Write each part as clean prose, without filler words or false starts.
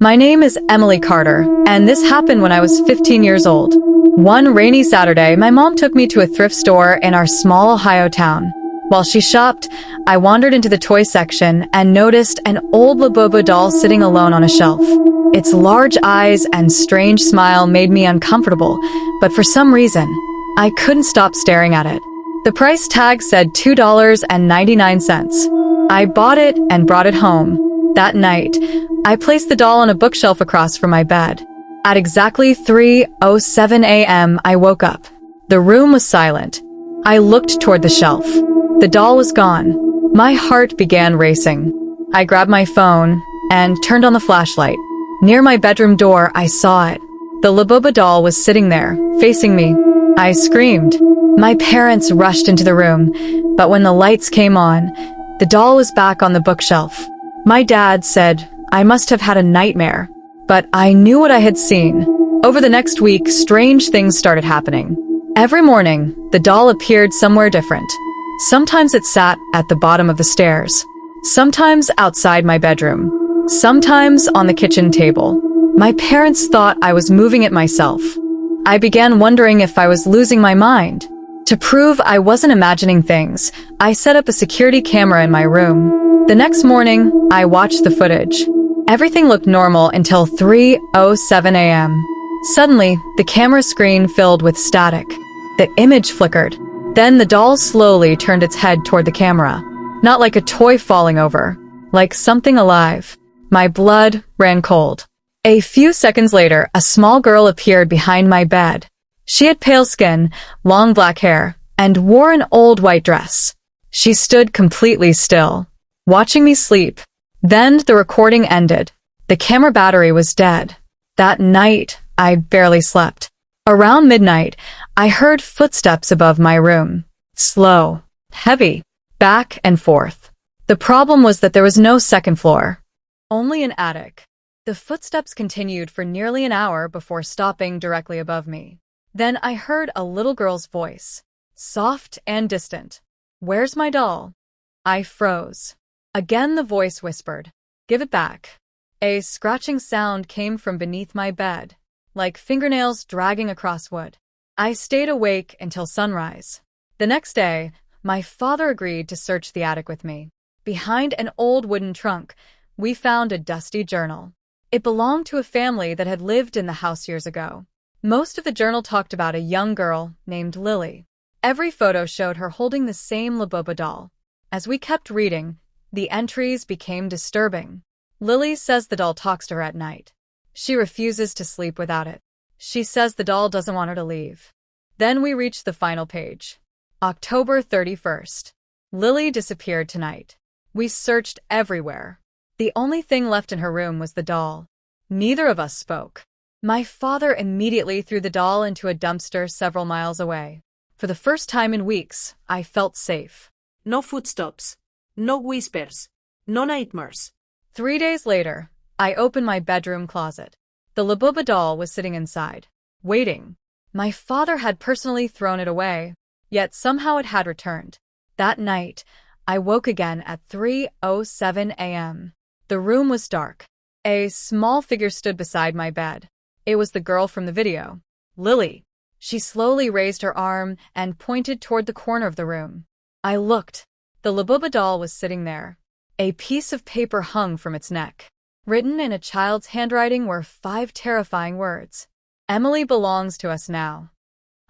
My name is Emily Carter, and this happened when I was 15 years old. One rainy Saturday, my mom took me to a thrift store in our small Ohio town. While she shopped, I wandered into the toy section and noticed an old Labubu doll sitting alone on a shelf. Its large eyes and strange smile made me uncomfortable, but for some reason, I couldn't stop staring at it. The price tag said $2.99. I bought it and brought it home. That night, I placed the doll on a bookshelf across from my bed. At exactly 3:07 a.m., I woke up. The room was silent. I looked toward the shelf. The doll was gone. My heart began racing. I grabbed my phone and turned on the flashlight. Near my bedroom door, I saw it. The Labubu doll was sitting there, facing me. I screamed. My parents rushed into the room, but when the lights came on, the doll was back on the bookshelf. My dad said I must have had a nightmare, but I knew what I had seen. Over the next week, strange things started happening. Every morning, the doll appeared somewhere different. Sometimes it sat at the bottom of the stairs, sometimes outside my bedroom, sometimes on the kitchen table. My parents thought I was moving it myself. I began wondering if I was losing my mind. To prove I wasn't imagining things, I set up a security camera in my room. The next morning, I watched the footage. Everything looked normal until 3:07 a.m. Suddenly, the camera screen filled with static. The image flickered. Then the doll slowly turned its head toward the camera. Not like a toy falling over, like something alive. My blood ran cold. A few seconds later, a small girl appeared behind my bed. She had pale skin, long black hair, and wore an old white dress. She stood completely still, watching me sleep. Then the recording ended. The camera battery was dead. That night, I barely slept. Around midnight, I heard footsteps above my room. Slow, heavy, back and forth. The problem was that there was no second floor, only an attic. The footsteps continued for nearly an hour before stopping directly above me. Then I heard a little girl's voice, soft and distant. "Where's my doll?" I froze. Again the voice whispered, "Give it back." A scratching sound came from beneath my bed, like fingernails dragging across wood. I stayed awake until sunrise. The next day, my father agreed to search the attic with me. Behind an old wooden trunk, we found a dusty journal. It belonged to a family that had lived in the house years ago. Most of the journal talked about a young girl named Lily. Every photo showed her holding the same Labubu doll. As we kept reading, the entries became disturbing. Lily says the doll talks to her at night. She refuses to sleep without it. She says the doll doesn't want her to leave. Then we reached the final page. October 31st. Lily disappeared tonight. We searched everywhere. The only thing left in her room was the doll. Neither of us spoke. My father immediately threw the doll into a dumpster several miles away. For the first time in weeks, I felt safe. No footsteps, no whispers, no nightmares. 3 days later, I opened my bedroom closet. The Labubu doll was sitting inside, waiting. My father had personally thrown it away, yet somehow it had returned. That night, I woke again at 3:07 a.m. The room was dark. A small figure stood beside my bed. It was the girl from the video, Lily. She slowly raised her arm and pointed toward the corner of the room. I looked. The Labubu doll was sitting there. A piece of paper hung from its neck. Written in a child's handwriting were 5 terrifying words. "Emily belongs to us now."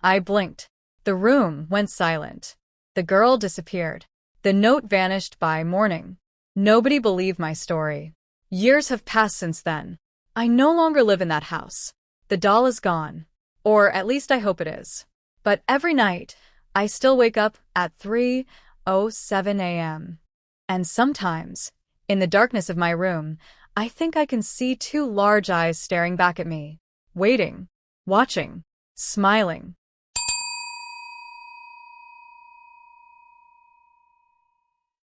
I blinked. The room went silent. The girl disappeared. The note vanished by morning. Nobody believed my story. Years have passed since then. I no longer live in that house. The doll is gone. Or at least I hope it is. But every night, I still wake up at 3:07 a.m. And sometimes, in the darkness of my room, I think I can see 2 large eyes staring back at me, waiting, watching, smiling.